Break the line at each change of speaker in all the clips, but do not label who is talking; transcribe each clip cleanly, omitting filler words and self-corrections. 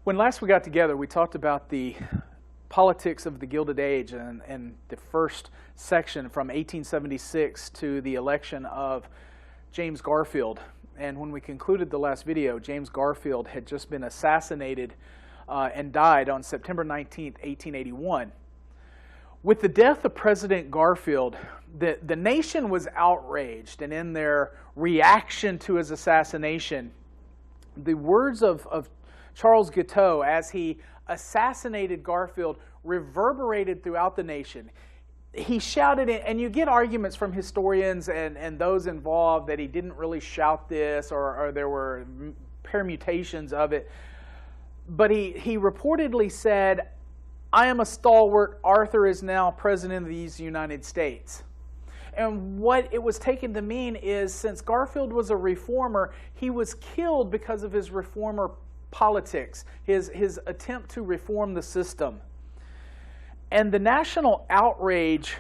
When last we got together, we talked about the politics of the Gilded Age and the first section from 1876 to the election of James Garfield. And when we concluded the last video, James Garfield had just been assassinated and died on September 19th, 1881. With the death of President Garfield, the nation was outraged, and in their reaction to his assassination, the words of Charles Guiteau as he assassinated Garfield reverberated throughout the nation. He shouted it, and you get arguments from historians and those involved that he didn't really shout this, or there were permutations of it. But he reportedly said, "I am a stalwart. Arthur is now president of these United States." And what it was taken to mean is, since Garfield was a reformer, he was killed because of his reformer politics, his attempt to reform the system. And the national outrage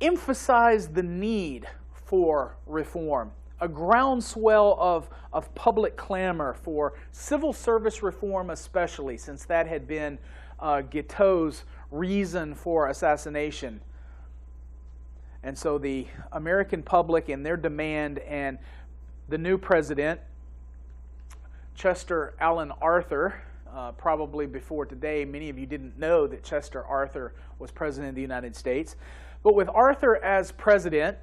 emphasized the need for reform, a groundswell of public clamor for civil service reform, especially since that had been Guiteau's reason for assassination. And so the American public and their demand, and the new president, Chester Alan Arthur, probably before today, many of you didn't know that Chester Arthur was president of the United States. But with Arthur as president,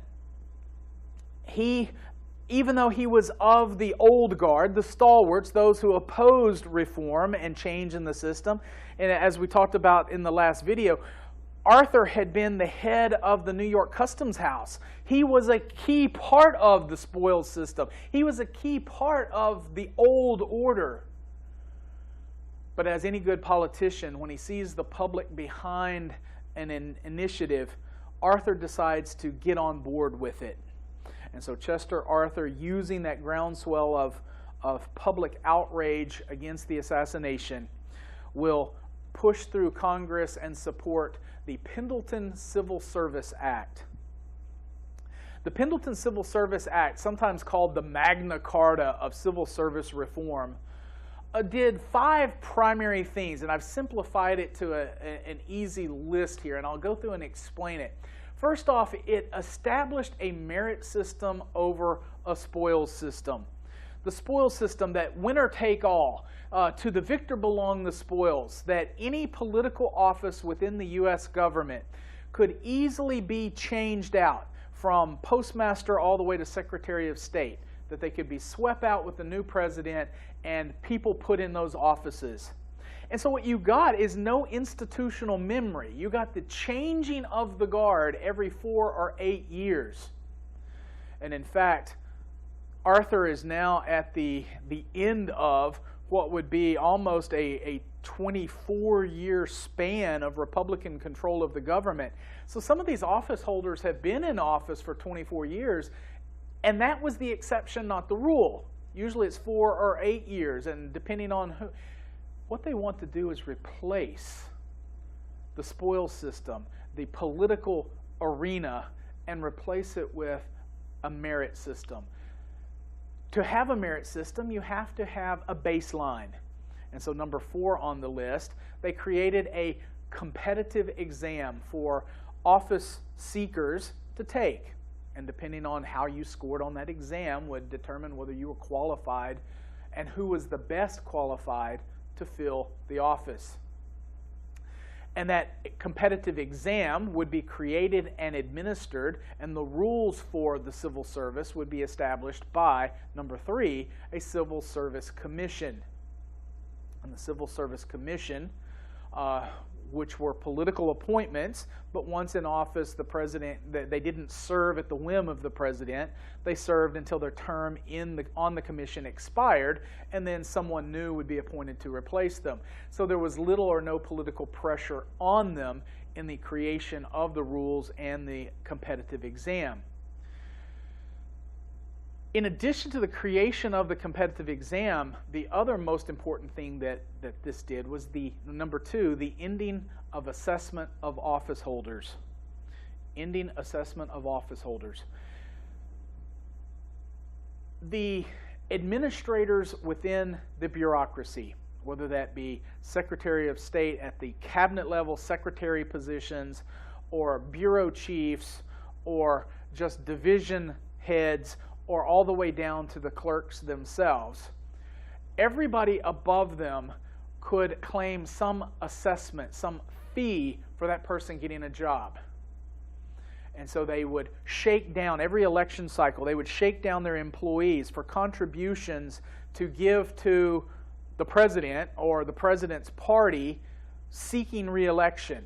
even though he was of the old guard, the stalwarts, those who opposed reform and change in the system, and as we talked about in the last video, Arthur had been the head of the New York Customs House. He was a key part of the spoils system. He was a key part of the old order. But as any good politician, when he sees the public behind an initiative, Arthur decides to get on board with it. And so Chester Arthur, using that groundswell of public outrage against the assassination, will push through Congress and support the Pendleton Civil Service Act. The Pendleton Civil Service Act, sometimes called the Magna Carta of civil service reform, did 5 primary things, and I've simplified it to an easy list here, and I'll go through and explain it. First off, it established a merit system over a spoils system. The spoils system, that winner take all, to the victor belong the spoils, that any political office within the U.S. government could easily be changed out, from postmaster all the way to Secretary of State, that they could be swept out with the new president and people put in those offices. And so what you got is no institutional memory. You got the changing of the guard every 4 or 8 years. And in fact, Arthur is now at the end of what would be almost a 24-year span of Republican control of the government. So some of these office holders have been in office for 24 years, and that was the exception, not the rule. Usually it's 4 or 8 years, and depending on who. What they want to do is replace the spoils system, the political arena, and replace it with a merit system. To have a merit system, you have to have a baseline. And so number 4 on the list, they created a competitive exam for office seekers to take. And depending on how you scored on that exam would determine whether you were qualified and who was the best qualified to fill the office. And that competitive exam would be created and administered, and the rules for the civil service would be established by, number 3, a civil service commission. And the civil service commission, which were political appointments, but once in office, the president, they didn't serve at the whim of the president. They served until their term on the commission expired, and then someone new would be appointed to replace them. So there was little or no political pressure on them in the creation of the rules and the competitive exam. In addition to the creation of the competitive exam, the other most important thing that this did was number 2, the ending of assessment of office holders. Ending assessment of office holders. The administrators within the bureaucracy whether that be Secretary of State at the cabinet level, secretary positions, or bureau chiefs, or just division heads, or all the way down to the clerks themselves. Everybody above them could claim some assessment, some fee for that person getting a job. And so they would shake down, every election cycle, they would shake down their employees for contributions to give to the president or the president's party seeking re-election.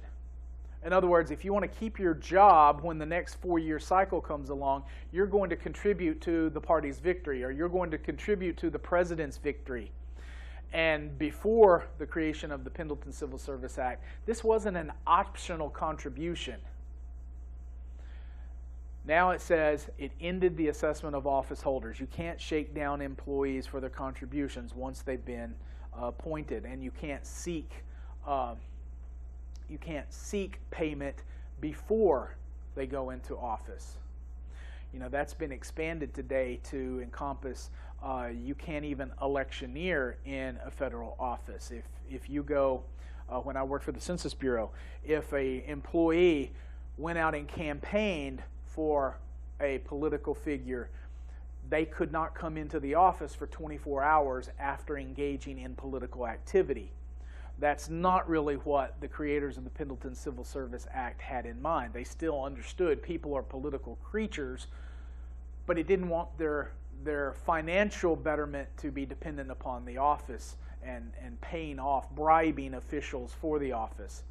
In other words, if you want to keep your job when the next 4-year cycle comes along, you're going to contribute to the party's victory, or you're going to contribute to the president's victory. And before the creation of the Pendleton Civil Service Act, this wasn't an optional contribution. Now it says it ended the assessment of office holders. You can't shake down employees for their contributions once they've been appointed, and you can't seek payment before they go into office. You know, that's been expanded today to encompass you can't even electioneer in a federal office. If you go, when I worked for the Census Bureau, if an employee went out and campaigned for a political figure, they could not come into the office for 24 hours after engaging in political activity. That's not really what the creators of the Pendleton Civil Service Act had in mind. They still understood people are political creatures, but it didn't want their financial betterment to be dependent upon the office and paying off, bribing officials for the office.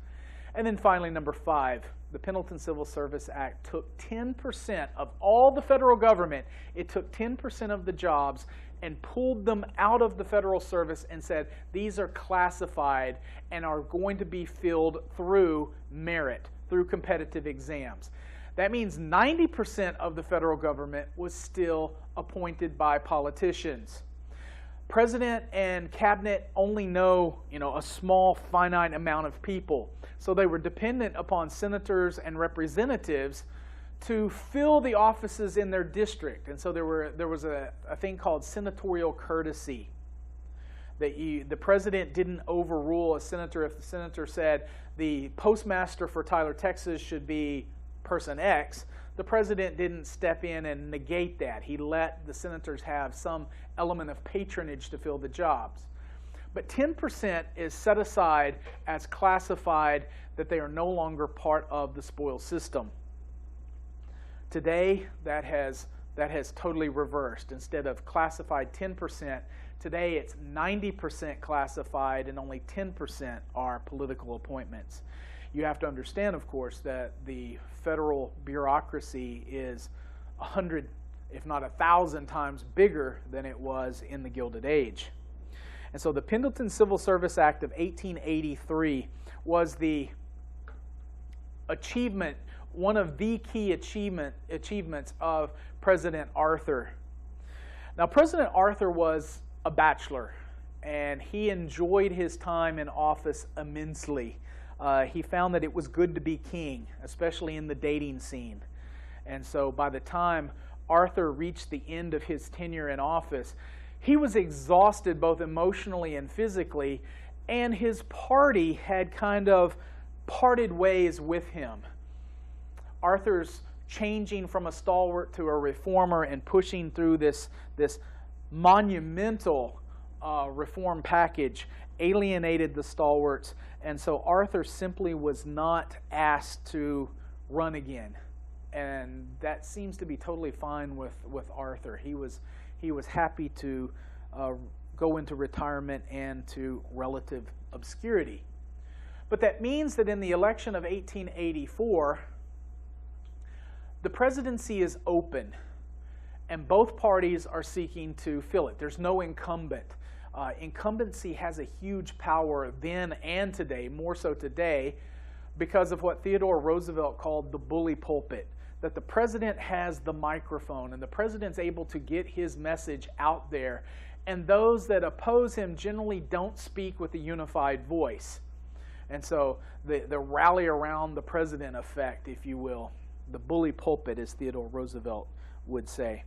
And then finally, number 5, the Pendleton Civil Service Act took 10% of all the federal government. It took 10% of the jobs and pulled them out of the federal service and said, these are classified and are going to be filled through merit, through competitive exams. That means 90% of the federal government was still appointed by politicians. President and cabinet only know, a small finite amount of people. So they were dependent upon senators and representatives to fill the offices in their district. And so there was a thing called senatorial courtesy. That the president didn't overrule a senator if the senator said the postmaster for Tyler, Texas should be person X. The president didn't step in and negate that. He let the senators have some element of patronage to fill the jobs. But 10% is set aside as classified, that they are no longer part of the spoils system. Today, that has totally reversed. Instead of classified 10%, today it's 90% classified and only 10% are political appointments. You have to understand, of course, that the federal bureaucracy is 100, if not 1,000 times bigger than it was in the Gilded Age. And so the Pendleton Civil Service Act of 1883 was the achievement, one of the key achievements of President Arthur. Now, President Arthur was a bachelor, and he enjoyed his time in office immensely. He found that it was good to be king, especially in the dating scene. And so by the time Arthur reached the end of his tenure in office, he was exhausted both emotionally and physically, and his party had kind of parted ways with him. Arthur's changing from a stalwart to a reformer and pushing through this monumental reform package alienated the stalwarts, and so Arthur simply was not asked to run again. And that seems to be totally fine with Arthur. He was happy to go into retirement and to relative obscurity. But that means that in the election of 1884, the presidency is open, and both parties are seeking to fill it. There's no incumbent. Incumbency has a huge power then and today, more so today, because of what Theodore Roosevelt called the bully pulpit, that the president has the microphone and the president's able to get his message out there, and those that oppose him generally don't speak with a unified voice. And so the rally around the president effect, if you will, the bully pulpit, as Theodore Roosevelt would say.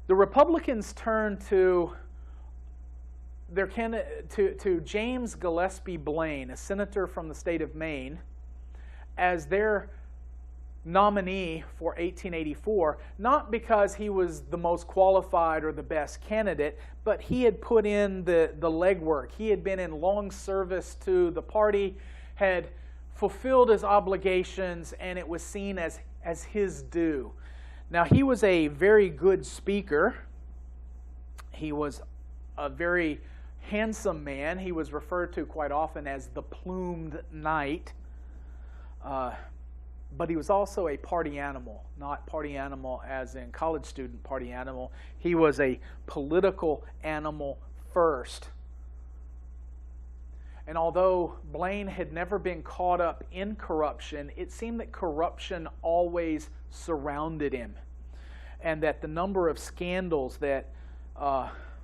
The Republicans turned to to James Gillespie Blaine, a senator from the state of Maine, as their nominee for 1884, not because he was the most qualified or the best candidate, but he had put in the legwork. He had been in long service to the party, had fulfilled his obligations, and it was seen as his due. Now, he was a very good speaker. He was a very handsome man. He was referred to quite often as the plumed knight. But he was also a party animal, not party animal as in college student party animal. He was a political animal first. And although Blaine had never been caught up in corruption, it seemed that corruption always surrounded him, and that the number of scandals that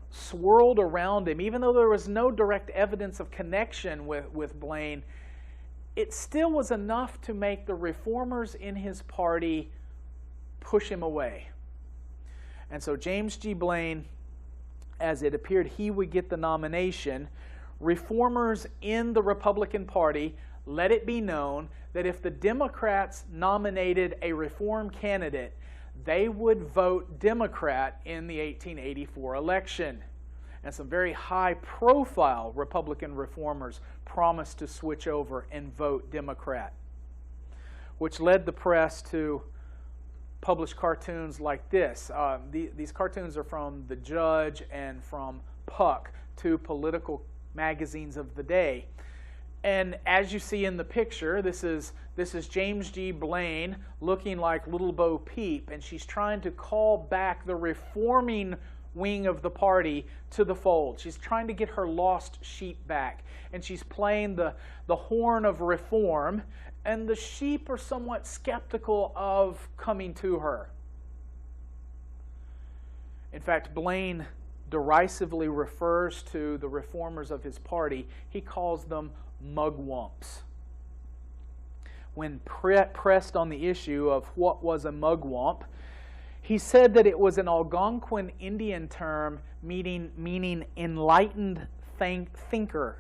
swirled around him, even though there was no direct evidence of connection with Blaine, it still was enough to make the reformers in his party push him away. And so James G. Blaine, as it appeared he would get the nomination, reformers in the Republican Party let it be known that if the Democrats nominated a reform candidate, they would vote Democrat in the 1884 election. And some very high-profile Republican reformers promised to switch over and vote Democrat, which led the press to publish cartoons like this. These cartoons are from The Judge and from Puck, two political magazines of the day. And as you see in the picture, this is James G. Blaine looking like Little Bo Peep, and she's trying to call back the reforming wing of the party to the fold. She's trying to get her lost sheep back, and she's playing the horn of reform, and the sheep are somewhat skeptical of coming to her. In fact, Blaine derisively refers to the reformers of his party. He calls them mugwumps. When pressed on the issue of what was a mugwump, he said that it was an Algonquin Indian term meaning enlightened thinker.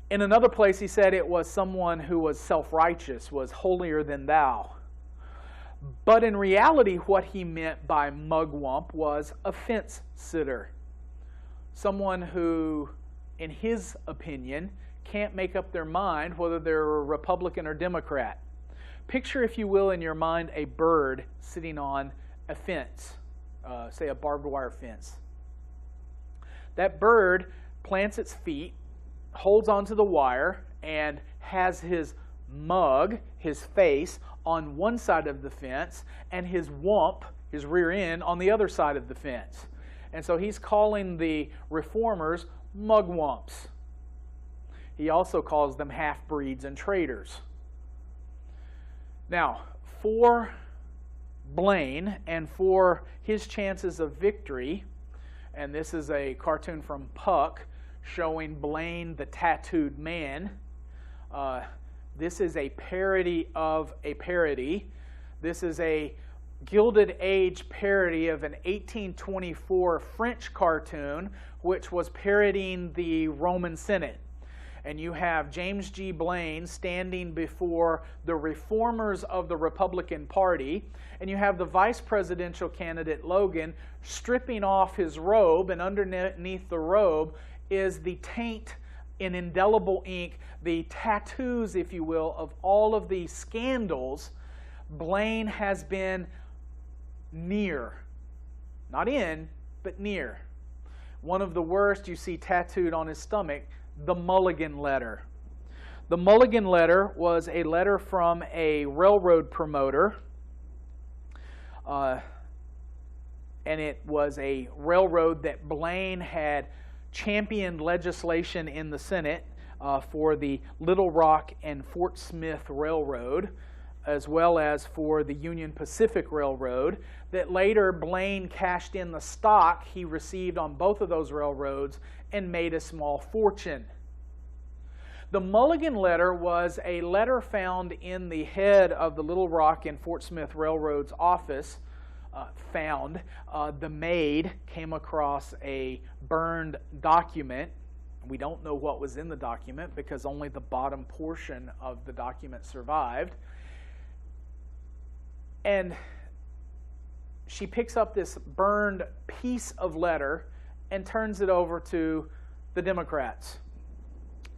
In another place, he said it was someone who was self-righteous, was holier than thou. But in reality, what he meant by mugwump was a fence sitter. Someone who, in his opinion, can't make up their mind whether they're a Republican or Democrat. Picture, if you will, in your mind, a bird sitting on a fence, say a barbed wire fence. That bird plants its feet, holds onto the wire, and has his mug, his face, on one side of the fence, and his wump, his rear end, on the other side of the fence. And so he's calling the reformers mugwumps. He also calls them half-breeds and traitors. Now, for Blaine and for his chances of victory, and this is a cartoon from Puck showing Blaine the tattooed man. This is a parody of a parody. This is a Gilded Age parody of an 1824 French cartoon which was parodying the Roman Senate. And you have James G. Blaine standing before the reformers of the Republican Party, and you have the vice presidential candidate Logan stripping off his robe, and underneath the robe is the taint in indelible ink, the tattoos, if you will, of all of the scandals Blaine has been near. Not in, but near. One of the worst you see tattooed on his stomach, the Mulligan Letter. The Mulligan Letter was a letter from a railroad promoter, and it was a railroad that Blaine had championed legislation in the Senate for the Little Rock and Fort Smith Railroad, as well as for the Union Pacific Railroad, that later Blaine cashed in the stock he received on both of those railroads and made a small fortune. The Mulligan Letter was a letter found in the head of the Little Rock and Fort Smith Railroad's office found. The maid came across a burned document. We don't know what was in the document because only the bottom portion of the document survived. And she picks up this burned piece of letter and turns it over to the Democrats.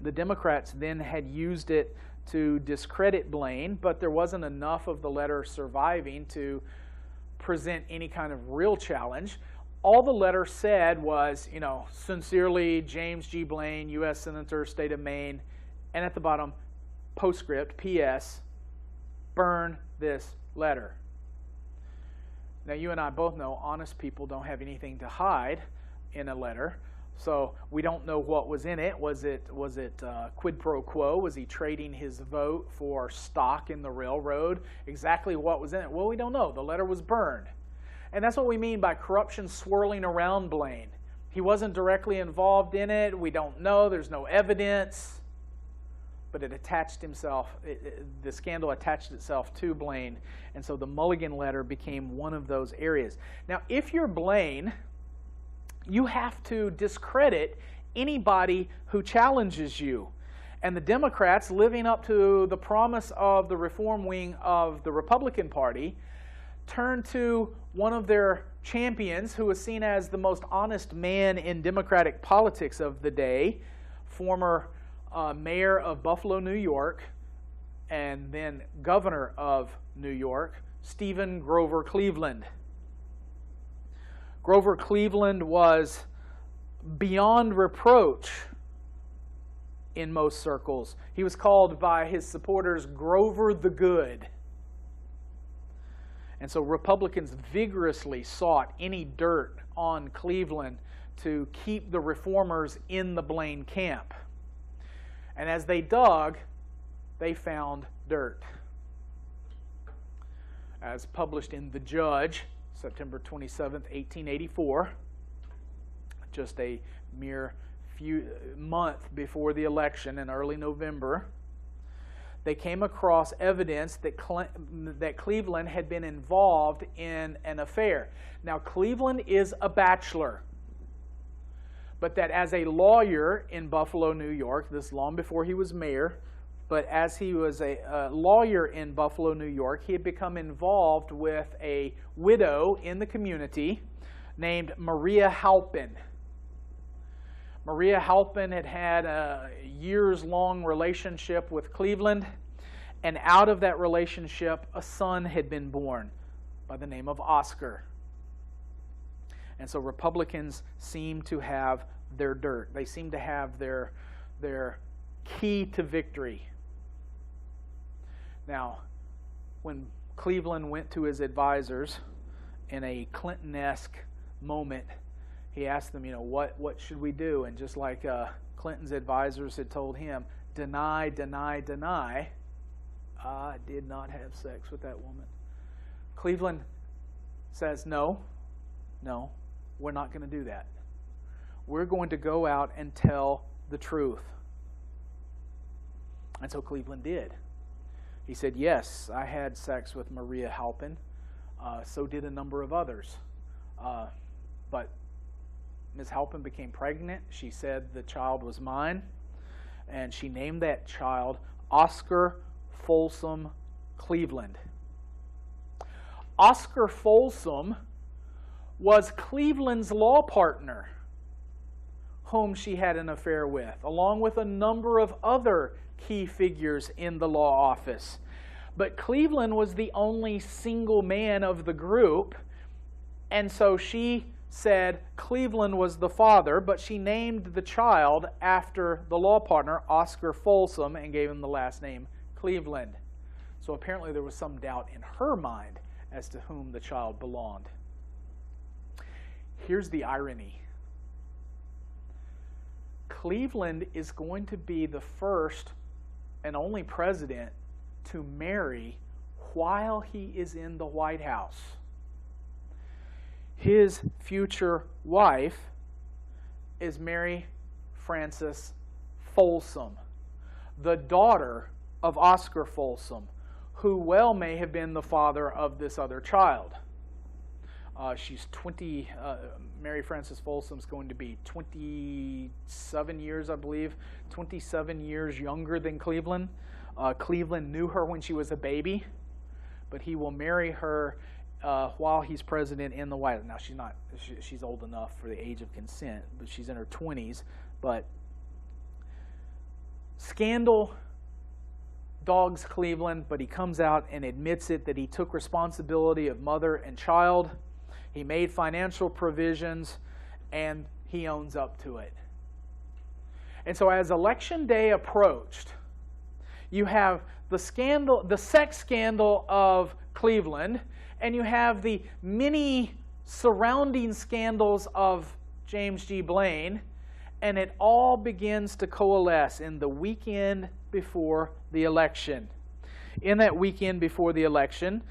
The Democrats then had used it to discredit Blaine, but there wasn't enough of the letter surviving to present any kind of real challenge. All the letter said was, sincerely, James G. Blaine, U.S. Senator, State of Maine, and at the bottom, postscript, P.S., burn this letter. Now, you and I both know honest people don't have anything to hide in a letter, so we don't know what was in it. Was it quid pro quo? Was he trading his vote for stock in the railroad? Exactly what was in it? Well, we don't know. The letter was burned. And that's what we mean by corruption swirling around Blaine. He wasn't directly involved in it. We don't know. There's no evidence. But it attached himself, the scandal attached itself to Blaine. And so the Mulligan letter became one of those areas. Now, if you're Blaine, you have to discredit anybody who challenges you. And the Democrats, living up to the promise of the reform wing of the Republican Party, turned to one of their champions who was seen as the most honest man in Democratic politics of the day, former mayor of Buffalo, New York, and then governor of New York, Stephen Grover Cleveland. Grover Cleveland was beyond reproach in most circles. He was called by his supporters Grover the Good. And so Republicans vigorously sought any dirt on Cleveland to keep the reformers in the Blaine camp. And as they dug, they found dirt. As published in The Judge, September 27th, 1884, just a mere month before the election in early November, they came across evidence that Cleveland had been involved in an affair. Now, Cleveland is a bachelor, but that as a lawyer in Buffalo, New York, this long before he was mayor, but as he was a lawyer in Buffalo, New York, he had become involved with a widow in the community named Maria Halpin. Maria Halpin had had a years-long relationship with Cleveland, and out of that relationship, a son had been born by the name of Oscar. And so Republicans seem to have their dirt. They seem to have their key to victory. Now, when Cleveland went to his advisors in a Clinton-esque moment, he asked them, what should we do? And just like Clinton's advisors had told him, deny, deny, deny, I did not have sex with that woman. Cleveland says, no, we're not going to do that. We're going to go out and tell the truth. And so Cleveland did. He said, yes, I had sex with Maria Halpin. So did a number of others. But Ms. Halpin became pregnant. She said the child was mine. And she named that child Oscar Folsom Cleveland. Oscar Folsom was Cleveland's law partner, whom she had an affair with, along with a number of other key figures in the law office. But Cleveland was the only single man of the group, and so she said Cleveland was the father, but she named the child after the law partner, Oscar Folsom, and gave him the last name Cleveland. So apparently there was some doubt in her mind as to whom the child belonged. Here's the irony. Cleveland is going to be the first and only president to marry while he is in the White House. His future wife is Mary Frances Folsom, the daughter of Oscar Folsom, who well may have been the father of this other child. She's 20, Mary Frances Folsom's going to be 27 years, I believe, 27 years younger than Cleveland. Cleveland knew her when she was a baby, but he will marry her while he's president in the White House. Now, she's old enough for the age of consent, but she's in her 20s. But scandal dogs Cleveland, but he comes out and admits it, that he took responsibility of mother and child. He made financial provisions, and he owns up to it. And so as Election Day approached, you have the scandal, the sex scandal of Cleveland, and you have the many surrounding scandals of James G. Blaine, and it all begins to coalesce in the weekend before the election. In that weekend before the election,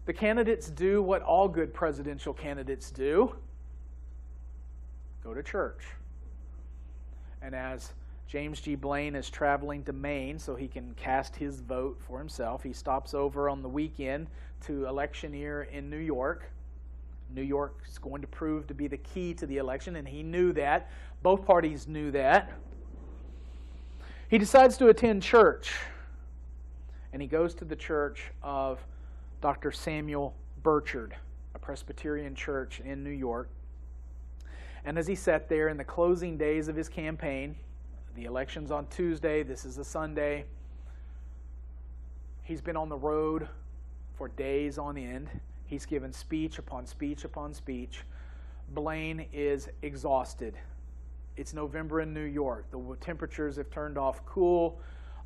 the candidates do what all good presidential candidates do: go to church. And as James G. Blaine is traveling to Maine so he can cast his vote for himself, he stops over on the weekend to electioneer in New York. New York is going to prove to be the key to the election, and he knew that. Both parties knew that. He decides to attend church, and he goes to the church of Dr. Samuel Burchard, a Presbyterian church in New York. And as he sat there in the closing days of his campaign, the election's on Tuesday, this is a Sunday, he's been on the road for days on end. He's given speech upon speech upon speech. Blaine is exhausted. It's November in New York. The temperatures have turned off cool.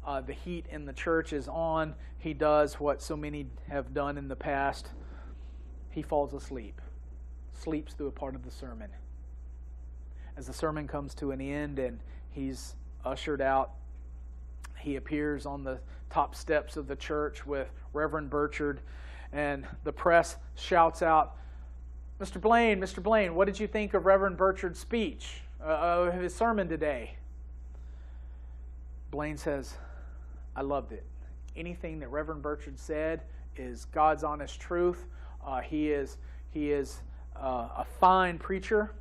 The heat in the church is on. He does what so many have done in the past. He falls asleep. Sleeps through a part of the sermon. As the sermon comes to an end and he's ushered out, he appears on the top steps of the church with Reverend Burchard, and the press shouts out, Mr. Blaine, what did you think of Reverend Burchard's speech, of his sermon today? Blaine says, I loved it. Anything that Reverend Burchard said is God's honest truth. He is a fine preacher,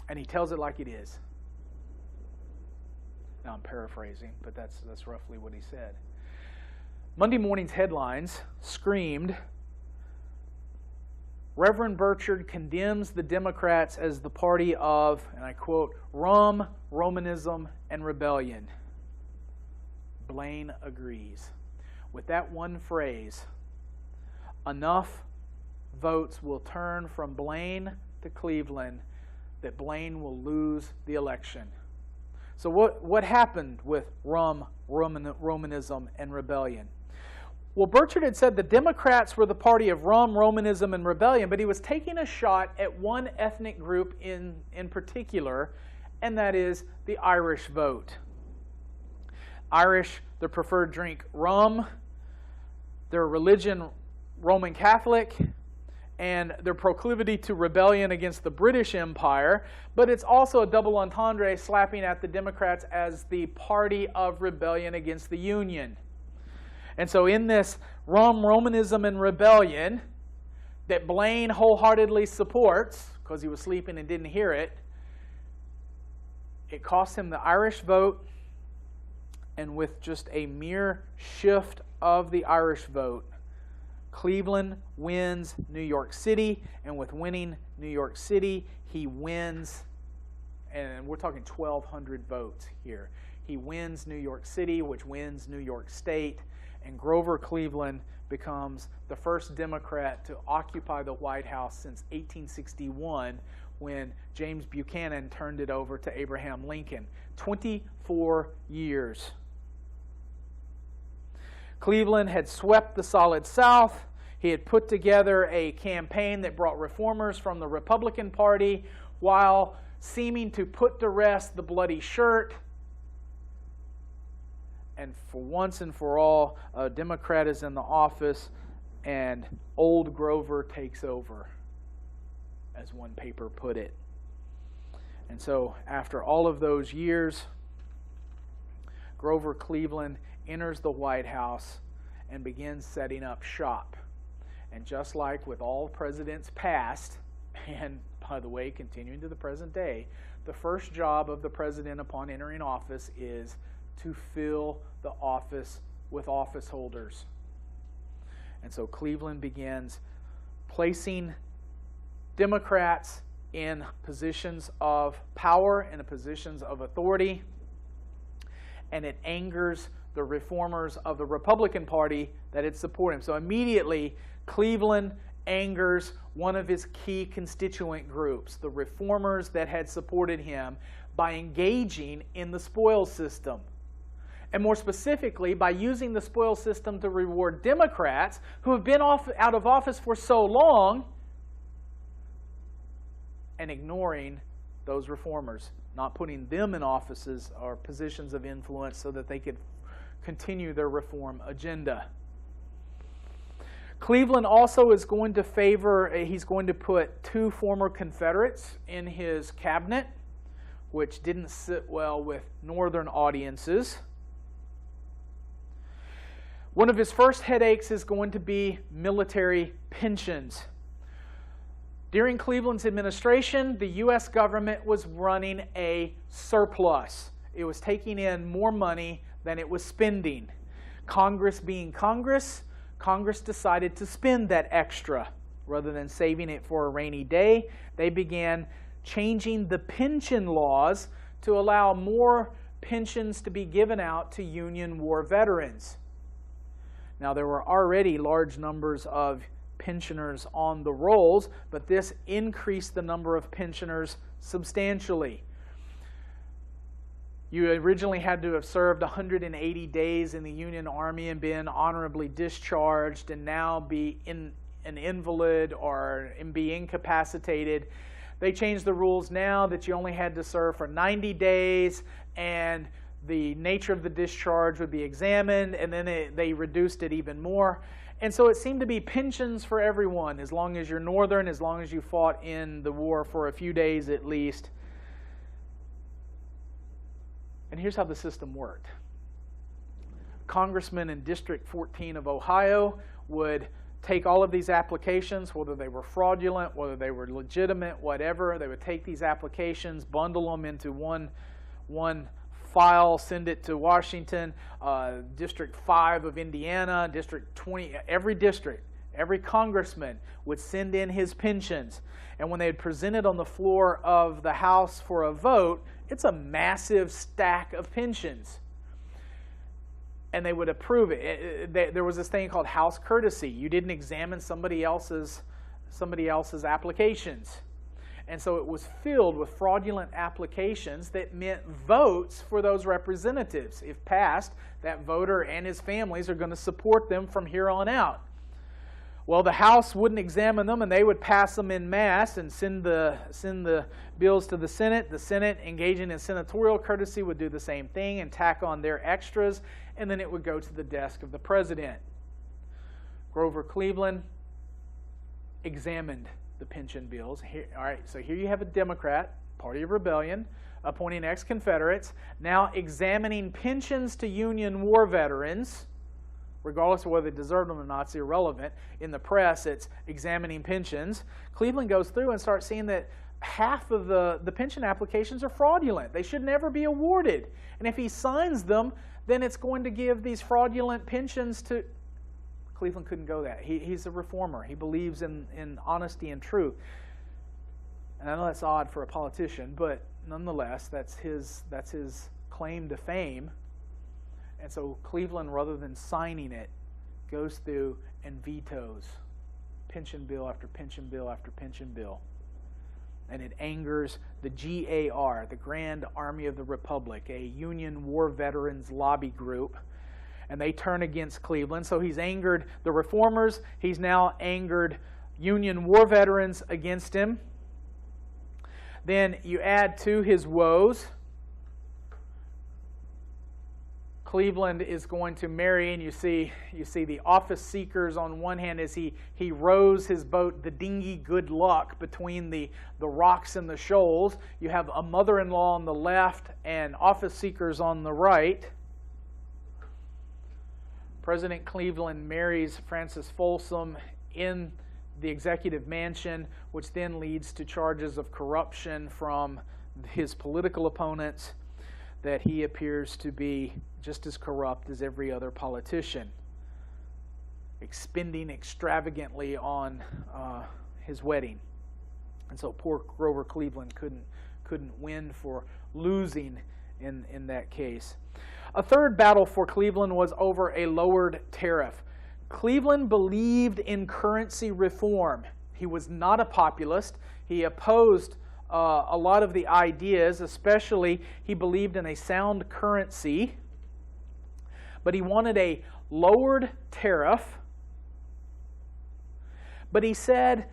and he tells it like it is. Now I'm paraphrasing, but that's roughly what he said. Monday morning's headlines screamed, Reverend Burchard condemns the Democrats as the party of, and I quote, rum, Romanism, and rebellion. Blaine agrees. With that one phrase, enough votes will turn from Blaine to Cleveland that Blaine will lose the election. So what happened with Romanism, and rebellion? Well, Burchard had said the Democrats were the party of rum, Romanism, and rebellion, but he was taking a shot at one ethnic group in particular, and that is the Irish vote. Irish, their preferred drink rum, their religion Roman Catholic, and their proclivity to rebellion against the British Empire, but it's also a double entendre slapping at the Democrats as the party of rebellion against the Union. And so in this rum, Romanism, and rebellion that Blaine wholeheartedly supports, because he was sleeping and didn't hear it, it cost him the Irish vote, and with just a mere shift of the Irish vote, Cleveland wins New York City, and with winning New York City, he wins, and we're talking 1,200 votes here. He wins New York City, which wins New York State, and Grover Cleveland becomes the first Democrat to occupy the White House since 1861, when James Buchanan turned it over to Abraham Lincoln. 24 years. Cleveland had swept the Solid South. He had put together a campaign that brought reformers from the Republican Party while seeming to put to rest the bloody shirt. And for once and for all, a Democrat is in the office, and old Grover takes over, as one paper put it. And so after all of those years, Grover Cleveland enters the White House and begins setting up shop. And just like with all presidents past, and by the way, continuing to the present day, the first job of the president upon entering office is to fill the office with office holders. And so Cleveland begins placing Democrats in positions of power and in positions of authority, and it angers the reformers of the Republican Party that it supported him. So immediately, Cleveland angers one of his key constituent groups, the reformers that had supported him, by engaging in the spoils system. And more specifically, by using the spoils system to reward Democrats who have been out of office for so long, and ignoring those reformers, not putting them in offices or positions of influence so that they could continue their reform agenda. Cleveland also is going to favor, he's going to put 2 former Confederates in his cabinet, which didn't sit well with Northern audiences. One of his first headaches is going to be military pensions. During Cleveland's administration, the U.S. government was running a surplus. It was taking in more money than it was spending. Congress being Congress, Congress decided to spend that extra. Rather than saving it for a rainy day, they began changing the pension laws to allow more pensions to be given out to Union war veterans. Now, there were already large numbers of pensioners on the rolls, but this increased the number of pensioners substantially. You originally had to have served 180 days in the Union Army and been honorably discharged, and now be an invalid or be incapacitated. They changed the rules now that you only had to serve for 90 days, and the nature of the discharge would be examined, and then they reduced it even more. And so it seemed to be pensions for everyone, as long as you're Northern, as long as you fought in the war for a few days at least. And here's how the system worked. Congressmen in District 14 of Ohio would take all of these applications, whether they were fraudulent, whether they were legitimate, whatever. They would take these applications, bundle them into one file, send it to Washington. District 5 of Indiana, District 20, every congressman would send in his pensions. And when they had presented on the floor of the House for a vote, it's a massive stack of pensions. And they would approve it. There was this thing called House courtesy. You didn't examine somebody else's applications. And so it was filled with fraudulent applications that meant votes for those representatives. If passed, that voter and his families are going to support them from here on out. Well, the House wouldn't examine them, and they would pass them en masse and send the bills to the Senate. The Senate, engaging in senatorial courtesy, would do the same thing and tack on their extras, and then it would go to the desk of the president. Grover Cleveland examined the pension bills. All right, so here you have a Democrat, Party of Rebellion, appointing ex-Confederates, now examining pensions to Union war veterans, regardless of whether they deserved them or not. It's irrelevant. In the press, it's examining pensions. Cleveland goes through and starts seeing that half of the pension applications are fraudulent. They should never be awarded. And if he signs them, then it's going to give these fraudulent pensions to... Cleveland couldn't go that. He's a reformer. He believes in honesty and truth. And I know that's odd for a politician, but nonetheless, that's his claim to fame. And so Cleveland, rather than signing it, goes through and vetoes pension bill after pension bill after pension bill. And it angers the GAR, the Grand Army of the Republic, a Union war veterans lobby group. And they turn against Cleveland. So he's angered the reformers. He's now angered Union war veterans against him. Then you add to his woes, Cleveland is going to marry, and you see the office seekers on one hand as he rows his boat, the dinghy Good Luck, between the rocks and the shoals. You have a mother-in-law on the left and office seekers on the right. President Cleveland marries Frances Folsom in the executive mansion, which then leads to charges of corruption from his political opponents, that he appears to be just as corrupt as every other politician, expending extravagantly on his wedding. And so poor Grover Cleveland couldn't win for losing in that case. A third battle for Cleveland was over a lowered tariff. Cleveland believed in currency reform. He was not a populist. He opposed a lot of the ideas, especially he believed in a sound currency, but he wanted a lowered tariff. But he said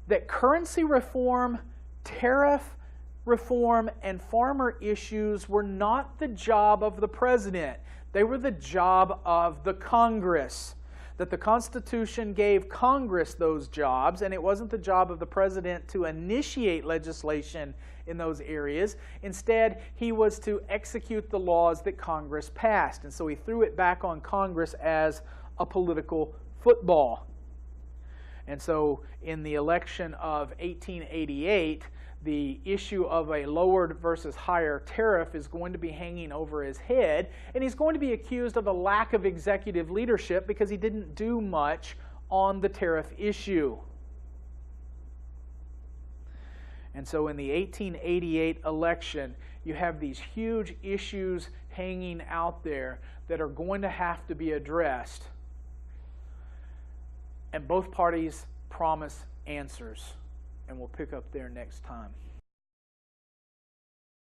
that currency reform, tariff reform, and farmer issues were not the job of the president. They were the job of the Congress. That the Constitution gave Congress those jobs, and it wasn't the job of the president to initiate legislation in those areas. Instead, he was to execute the laws that Congress passed. And so he threw it back on Congress as a political football. And so in the election of 1888, the issue of a lowered versus higher tariff is going to be hanging over his head, and he's going to be accused of a lack of executive leadership because he didn't do much on the tariff issue. And so in the 1888 election, you have these huge issues hanging out there that are going to have to be addressed. And both parties promise answers. And we'll pick up there next time.